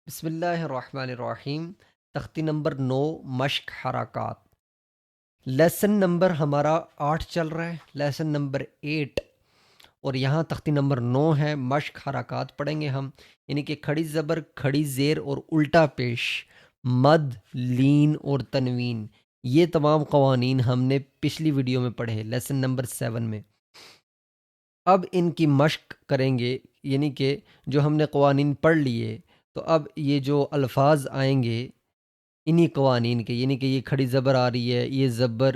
بسم اللہ الرحمن الرحیم۔ تختی نمبر 9، مشق حرکات۔ لیسن نمبر ہمارا 8 چل رہا ہے، لیسن نمبر 8، اور یہاں تختی نمبر 9 ہے۔ مشق حرکات پڑھیں گے ہم، یعنی کہ کھڑی زبر، کھڑی زیر اور الٹا پیش، مد، لین اور تنوین۔ یہ تمام قوانین ہم نے پچھلی ویڈیو میں پڑھے، لیسن نمبر 7 میں۔ اب ان کی مشق کریں گے، یعنی کہ جو ہم نے قوانین پڑھ لیے، تو اب یہ جو الفاظ آئیں گے انہی قوانین کے، یعنی کہ یہ کھڑی زبر آ رہی ہے، یہ زبر،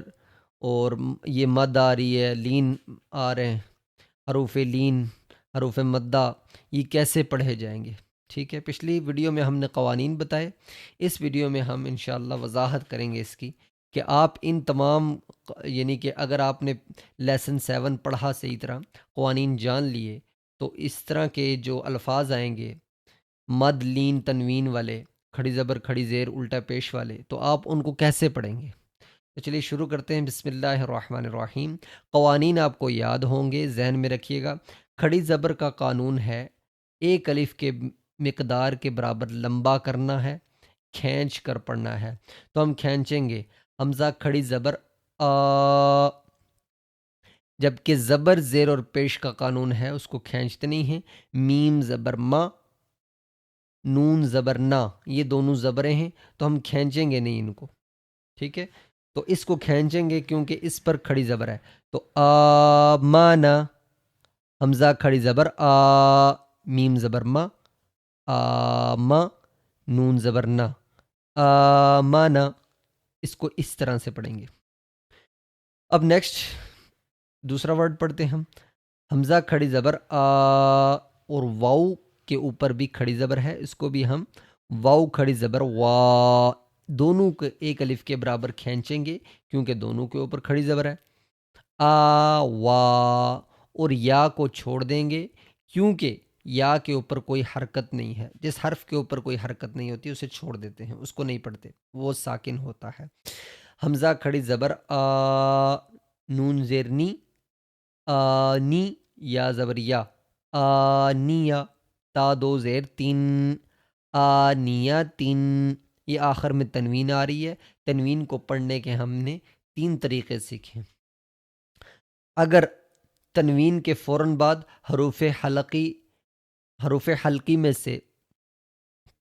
اور یہ مد آ رہی ہے، لین آ رہے ہیں، حروف لین، حروف مدہ، یہ کیسے پڑھے جائیں گے۔ ٹھیک ہے، پچھلی ویڈیو میں ہم نے قوانین بتائے، اس ویڈیو میں ہم انشاءاللہ وضاحت کریں گے اس کی، کہ آپ ان تمام، یعنی کہ اگر آپ نے لیسن 7 پڑھا صحیح طرح، قوانین جان لیے، تو اس طرح کے جو الفاظ آئیں گے مد، لین، تنوین والے، کھڑی زبر، کھڑی زیر، الٹا پیش والے، تو آپ ان کو کیسے پڑھیں گے۔ تو چلیے شروع کرتے ہیں۔ بسم اللہ الرحمن الرحیم۔ قوانین آپ کو یاد ہوں گے، ذہن میں رکھیے گا۔ کھڑی زبر کا قانون ہے، ایک الف کے مقدار کے برابر لمبا کرنا ہے، کھینچ کر پڑھنا ہے۔ تو ہم کھینچیں گے، حمزہ کھڑی زبر آ، جبکہ زبر، زیر اور پیش کا قانون ہے، اس کو کھینچتے نہیں ہیں۔ میم زبر ما، نون زبر نا، یہ دونوں زبریں ہیں، تو ہم کھینچیں گے نہیں ان کو۔ ٹھیک ہے، تو اس کو کھینچیں گے کیونکہ اس پر کھڑی زبر ہے۔ تو آمانا، حمزہ کھڑی زبر آ، میم زبر ما، آما، نون زبر نا، آمانا، اس کو اس طرح سے پڑھیں گے۔ اب نیکسٹ دوسرا ورڈ پڑھتے ہیں ہم۔ حمزہ کھڑی زبر آ، اور واؤ کے اوپر بھی کھڑی زبر ہے، اس کو بھی ہم واؤ کھڑی زبر وا، دونوں کو ایک الف کے برابر کھینچیں گے کیونکہ دونوں کے اوپر کھڑی زبر ہے۔ آ وا، اور یا کو چھوڑ دیں گے کیونکہ یا کے اوپر کوئی حرکت نہیں ہے، جس حرف کے اوپر کوئی حرکت نہیں ہوتی اسے چھوڑ دیتے ہیں، اس کو نہیں پڑھتے، وہ ساکن ہوتا ہے۔ حمزہ کھڑی زبر آ، نون زیر نی، آنی، یا زبر یا، آنیا، تا دو زیر تین، آنیا تین، یہ آخر میں تنوین آ رہی ہے۔ تنوین کو پڑھنے کے ہم نے 3 طریقے سیکھے۔ اگر تنوین کے فوراً بعد حروف حلقی میں سے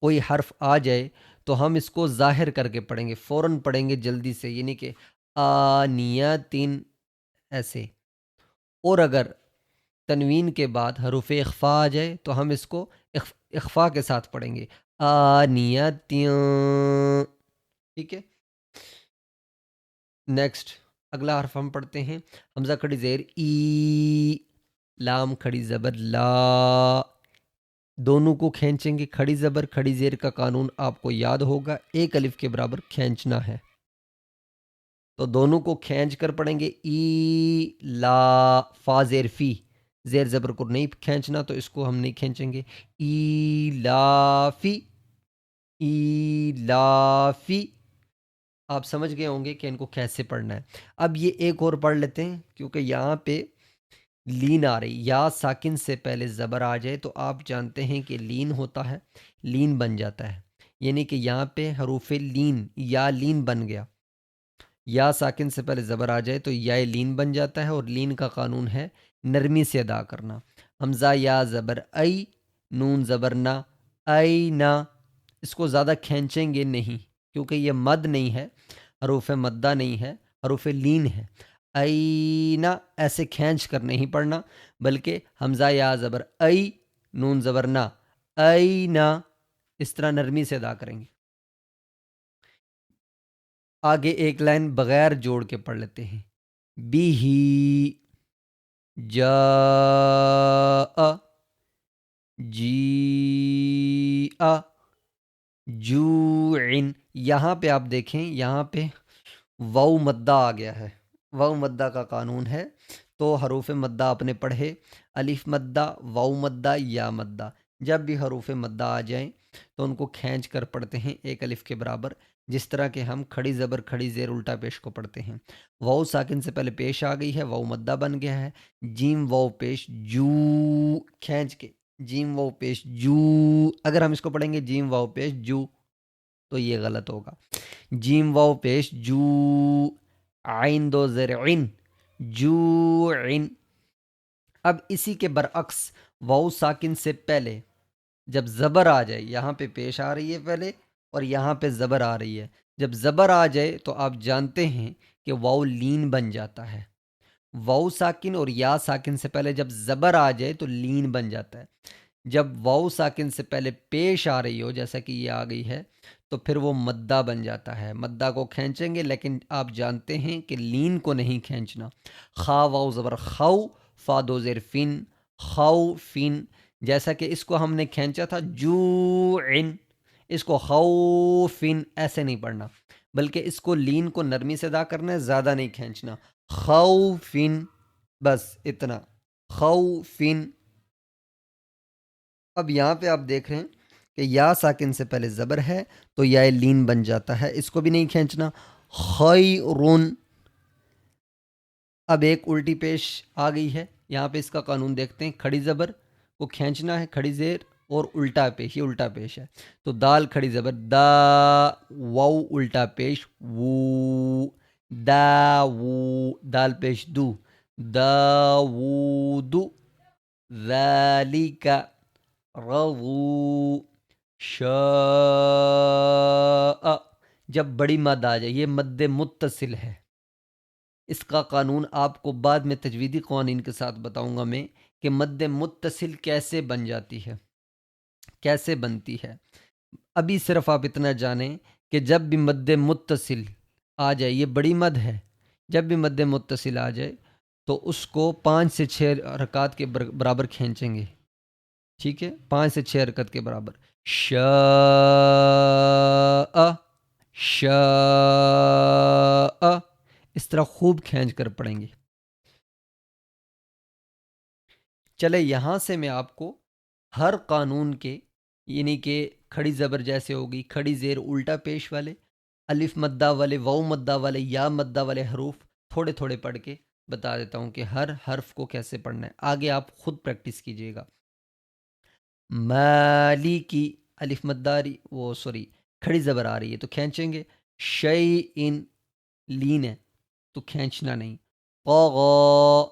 کوئی حرف آ جائے تو ہم اس کو ظاہر کر کے پڑھیں گے، فوراً پڑھیں گے جلدی سے، یعنی کہ آنیا تین، ایسے۔ اور اگر تنوین کے بعد حروف اخفا آ جائے تو ہم اس کو اخفا کے ساتھ پڑھیں گے، آنیتیاں۔ ٹھیک ہے، نیکسٹ اگلا حرف ہم پڑھتے ہیں۔ حمزہ کھڑی زیر ای، لام کھڑی زبر لا، دونوں کو کھینچیں گے۔ کھڑی زبر، کھڑی زیر کا قانون آپ کو یاد ہوگا، ایک الف کے برابر کھینچنا ہے، تو دونوں کو کھینچ کر پڑھیں گے۔ ای لا، فا زیر فی، زیر زبر کو نہیں کھینچنا تو اس کو ہم نہیں کھینچیں گے۔ ایلافی، ایلافی، آپ سمجھ گئے ہوں گے کہ ان کو کیسے پڑھنا ہے۔ اب یہ ایک اور پڑھ لیتے ہیں کیونکہ یہاں پہ لین آ رہی، یا ساکن سے پہلے زبر آ جائے تو آپ جانتے ہیں کہ لین ہوتا ہے، لین بن جاتا ہے، یعنی کہ یہاں پہ حروف لین، یا لین بن گیا، یا ساکن سے پہلے زبر آ جائے تو یا لین بن جاتا ہے، اور لین کا قانون ہے نرمی سے ادا کرنا۔ حمزہ یا زبر ای، نون زبر نا، ای نا، اس کو زیادہ کھینچیں گے نہیں کیونکہ یہ مد نہیں ہے، حروف مدہ نہیں ہے، حروف لین ہے۔ ای نا، ایسے کھینچ کر نہیں پڑھنا، بلکہ حمزہ یا زبر ای، نون زبر نا، ای نا، اس طرح نرمی سے ادا کریں گے۔ آگے ایک لائن بغیر جوڑ کے پڑھ لیتے ہیں۔ بی ہی، جا، جی، جوعن، یہاں پہ آپ دیکھیں، یہاں پہ واو مدہ آ گیا ہے، واو مدہ کا قانون ہے، تو حروف مدہ آپ نے پڑھے، الف مدہ، واو مدہ، یا مدہ، جب بھی حروف مدہ آ جائیں تو ان کو کھینچ کر پڑھتے ہیں ایک الف کے برابر، جس طرح کہ ہم کھڑی زبر، کھڑی زیر، الٹا پیش کو پڑھتے ہیں۔ واو ساکن سے پہلے پیش آ گئی ہے، واو مدہ بن گیا ہے، جیم واو پیش، جو، کھینچ کے جیم واو پیش جو، اگر ہم اس کو پڑھیں گے جیم واو پیش جو تو یہ غلط ہوگا. جیم واو پیش جو، عین دو زیر عین، جو عین. اب اسی کے برعکس واو ساکن سے پہلے جب زبر آ جائے، یہاں پہ پیش آ رہی ہے پہلے اور یہاں پہ زبر آ رہی ہے، جب زبر آ جائے تو آپ جانتے ہیں کہ واو لین بن جاتا ہے. واو ساکن اور یا ساکن سے پہلے جب زبر آ جائے تو لین بن جاتا ہے. جب واو ساکن سے پہلے پیش آ رہی ہو جیسا کہ یہ آ گئی ہے تو پھر وہ مدہ بن جاتا ہے. مدہ کو کھینچیں گے لیکن آپ جانتے ہیں کہ لین کو نہیں کھینچنا. خا واو زبر خو، فا دو زیر فن، خو فن. جیسا کہ اس کو ہم نے کھینچا تھا جو عن، اس کو خوفن ایسے نہیں پڑھنا، بلکہ اس کو لین کو نرمی سے ادا کرنا ہے، زیادہ نہیں کھینچنا. خوفن، بس اتنا، خوفن. اب یہاں پہ آپ دیکھ رہے ہیں کہ یا ساکن سے پہلے زبر ہے تو یا لین بن جاتا ہے، اس کو بھی نہیں کھینچنا. خیرون. اب ایک الٹی پیش آ گئی ہے، یہاں پہ اس کا قانون دیکھتے ہیں. کھڑی زبر کو کھینچنا ہے، کھڑی زیر اور الٹا پیش، یہ الٹا پیش ہے. تو دال کھڑی زبر دا، واو الٹا پیش وو، دا وو، دال پیش دو، داوود. ذالک رضو، شاء. جب بڑی مد آ جائے، یہ مد متصل ہے، اس کا قانون آپ کو بعد میں تجویدی قوانین کے ساتھ بتاؤں گا میں کہ مد متصل کیسے بن جاتی ہے، کیسے بنتی ہے. ابھی صرف آپ اتنا جانیں کہ جب بھی مد متصل آ جائے، یہ بڑی مد ہے، جب بھی مد متصل آ جائے تو اس کو 5 سے 6 حرکات کے برابر کھینچیں گے. ٹھیک ہے، 5 سے 6 حرکت کے برابر. شاء، شاء، اس طرح خوب کھینچ کر پڑھیں گے. چلے یہاں سے میں آپ کو ہر قانون کے، یعنی کہ کھڑی زبر جیسے ہوگی، کھڑی زیر الٹا پیش والے، الف مدہ والے، واو مدہ والے، یا مدہ والے حروف تھوڑے تھوڑے پڑھ کے بتا دیتا ہوں کہ ہر حرف کو کیسے پڑھنا ہے. آگے آپ خود پریکٹس کیجئے گا. مالی کی الف مداری، وہ سوری کھڑی زبر آ رہی ہے تو کھینچیں گے. شیئن لین ہے تو کھینچنا نہیں. طغى،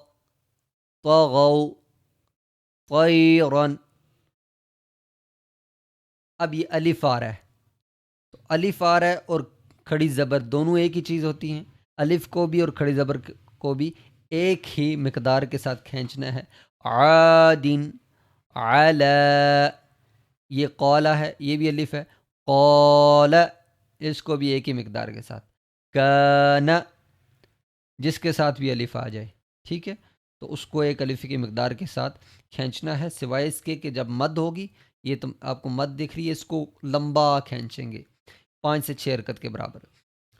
طغوا، طیرن. اب یہ الف آ رہا ہے تو الف آ رہا ہے اور کھڑی زبر دونوں ایک ہی چیز ہوتی ہیں. الف کو بھی اور کھڑی زبر کو بھی ایک ہی مقدار کے ساتھ کھینچنا ہے. عادن، علا، یہ قولا ہے، یہ بھی الف ہے. قول، اس کو بھی ایک ہی مقدار کے ساتھ. کان، جس کے ساتھ بھی الف آ جائے، ٹھیک ہے، تو اس کو ایک الف کی مقدار کے ساتھ کھینچنا ہے، سوائے اس کے کہ جب مد ہوگی، یہ تم آپ کو مد دکھ رہی ہے، اس کو لمبا کھینچیں گے 5 سے 6 حرکت کے برابر.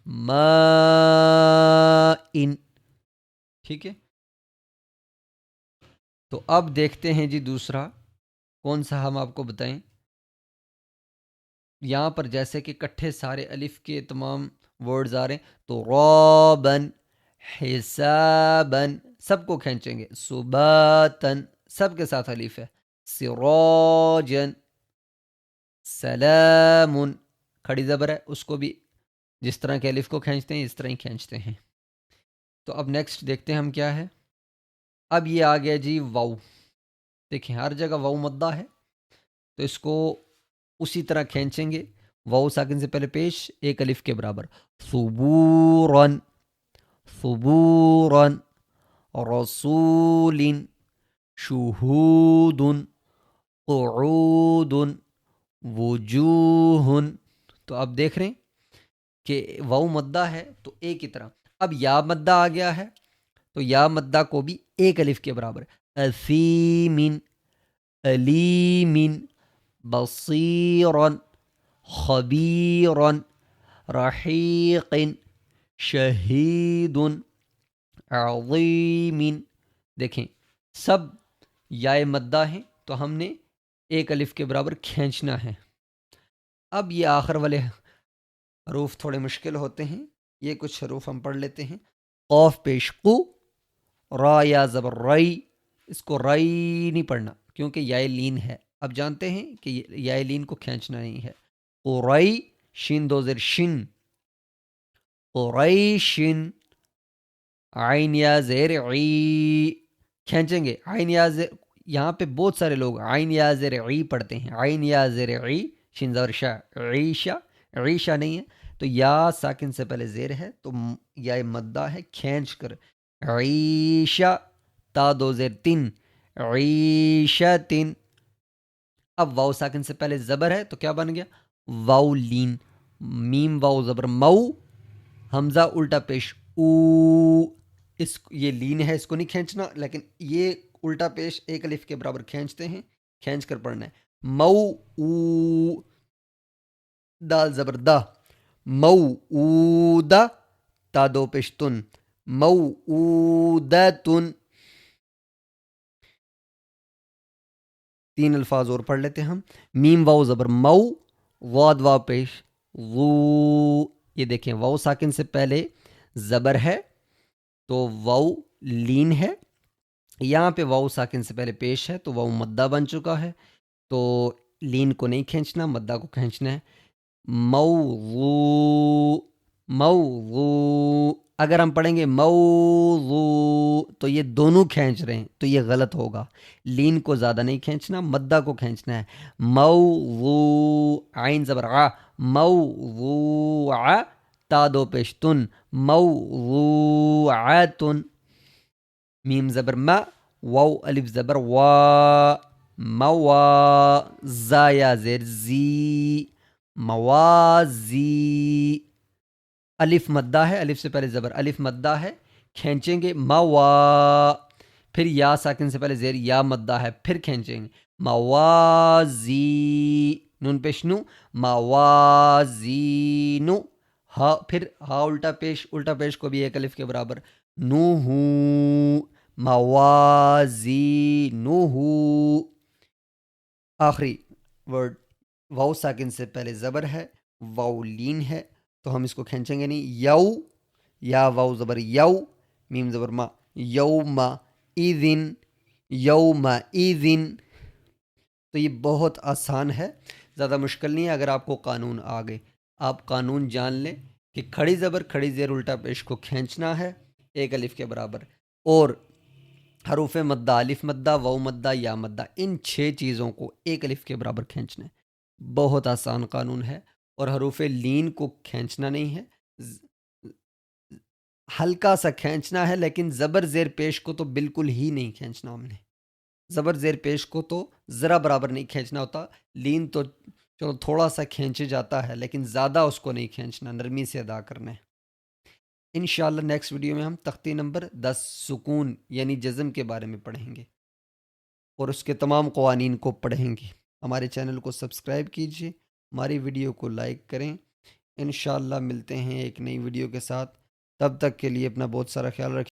ماءن، ٹھیک ہے. تو اب دیکھتے ہیں جی دوسرا کون سا ہم آپ کو بتائیں. یہاں پر جیسے کہ کٹھے سارے الف کے تمام ورڈز آ رہے ہیں تو رابن، حسابن سب کو کھینچیں گے. صباتن سب کے ساتھ الف ہے. سراجن، سلامن کھڑی زبر ہے، اس کو بھی جس طرح کے الف کو کھینچتے ہیں اس طرح ہی کھینچتے ہیں. تو اب نیکسٹ دیکھتے ہیں ہم کیا ہے. اب یہ آ گیا جی واو. دیکھیں ہر جگہ واو مدہ ہے تو اس کو اسی طرح کھینچیں گے. واو ساکن سے پہلے پیش، ایک الف کے برابر. ثبورن، ثبورن، رسول، شہود، قعود، وجوہ. تو اب دیکھ رہے ہیں کہ واو مدہ ہے تو ایک ہی طرح. اب یا مدہ آ گیا ہے تو یا مدہ کو بھی ایک الف کے برابر. اثیمن، علیمن، بصیرن، خبیرن، رحیق، شہید، عظیم. دیکھیں سب یا مدہ ہیں تو ہم نے ایک الف کے برابر کھینچنا ہے. اب یہ آخر والے حروف تھوڑے مشکل ہوتے ہیں، یہ کچھ حروف ہم پڑھ لیتے ہیں. قوف پیش قو، را یا زبر رائی، اس کو رائی نہیں پڑھنا کیونکہ یا لین ہے. اب جانتے ہیں کہ یا لین کو کھینچنا نہیں ہے. قرئی شین دو زیر شن، قریشن. عین یا زیر عی کھینچیں گے. عین یا زیر، یہاں پہ بہت سارے لوگ عین یا زیر عی پڑھتے ہیں. عین یا زیر عی شین زبر شا، عیشا. عیشا نہیں ہے تو یا ساکن سے پہلے زیر ہے تو یا مدہ ہے کھینچ کر. عیشا تا دو زیر تین، عیشا تین. اب واؤ ساکن سے پہلے زبر ہے تو کیا بن گیا؟ واؤ لین. میم واؤ زبر مو، حمزہ الٹا پیش او. اس یہ لین ہے، اس کو نہیں کھینچنا، لیکن یہ الٹا پیش ایک الف کے برابر کھینچتے ہیں، کھینچ کر پڑھنا ہے. مو او، دال زبر دا، مو او دا. تا دو پیش تن، مو او دا تن. تین الفاظ اور پڑھ لیتے ہیں ہم. میم واؤ زبر مو، واد واو پیش وو. یہ دیکھیں واؤ ساکن سے پہلے زبر ہے تو واؤ لین ہے. یہاں پہ واؤ ساکن سے پہلے پیش ہے تو واؤ مدہ بن چکا ہے، تو لین کو نہیں کھینچنا، مدہ کو کھینچنا ہے. موضوع، موضوع. اگر ہم پڑھیں گے موضوع تو یہ دونوں کھینچ رہے ہیں تو یہ غلط ہوگا. لین کو زیادہ نہیں کھینچنا، مدہ کو کھینچنا ہے. موضوع عین زبر آ، موضوع. تا دو پیش تن، موضوعاتن. میم زبر ما، واو الف زبر وا، موا. زا یا زیر زی، موازی. الف مدہ ہے، الف سے پہلے زبر، الف مدہ ہے کھینچیں گے موا. پھر یا ساکن سے پہلے زیر یا مدہ ہے پھر کھینچیں گے موازی. نون پیش نو، موازینو. ہا پھر ہا الٹا پیش، الٹا پیش کو بھی ایک الف کے برابر نو ہوں، موازینو. آخری ورڈ واؤ ساکن سے پہلے زبر ہے، واؤ لین ہے تو ہم اس کو کھینچیں گے نہیں. یو، یا واؤ زبر یو، میم زبر ما، یوم ایذن، یوم ایذن. تو یہ بہت آسان ہے، زیادہ مشکل نہیں ہے. اگر آپ کو قانون آ گئے، آپ قانون جان لیں کہ کھڑی زبر کھڑی زیر الٹا پیش کو کھینچنا ہے ایک الف کے برابر، اور حروف مدہ، الف مدہ، واو مدہ، یا مدہ، ان 6 چیزوں کو ایک الف کے برابر کھینچنا ہے. بہت آسان قانون ہے. اور حروف لین کو کھینچنا نہیں ہے، ہلکا سا کھینچنا ہے، لیکن زبر زیر پیش کو تو بالکل ہی نہیں کھینچنا. ہم نے زبر زیر پیش کو تو ذرا برابر نہیں کھینچنا ہوتا. لین تو چلو تھوڑا سا کھینچے جاتا ہے لیکن زیادہ اس کو نہیں کھینچنا، نرمی سے ادا کرنا ہے. انشاءاللہ نیکسٹ ویڈیو میں ہم تختی نمبر 10 سکون یعنی جزم کے بارے میں پڑھیں گے اور اس کے تمام قوانین کو پڑھیں گے. ہمارے چینل کو سبسکرائب کیجیے، ہماری ویڈیو کو لائک کریں. انشاءاللہ ملتے ہیں ایک نئی ویڈیو کے ساتھ. تب تک کے لیے اپنا بہت سارا خیال رکھیں.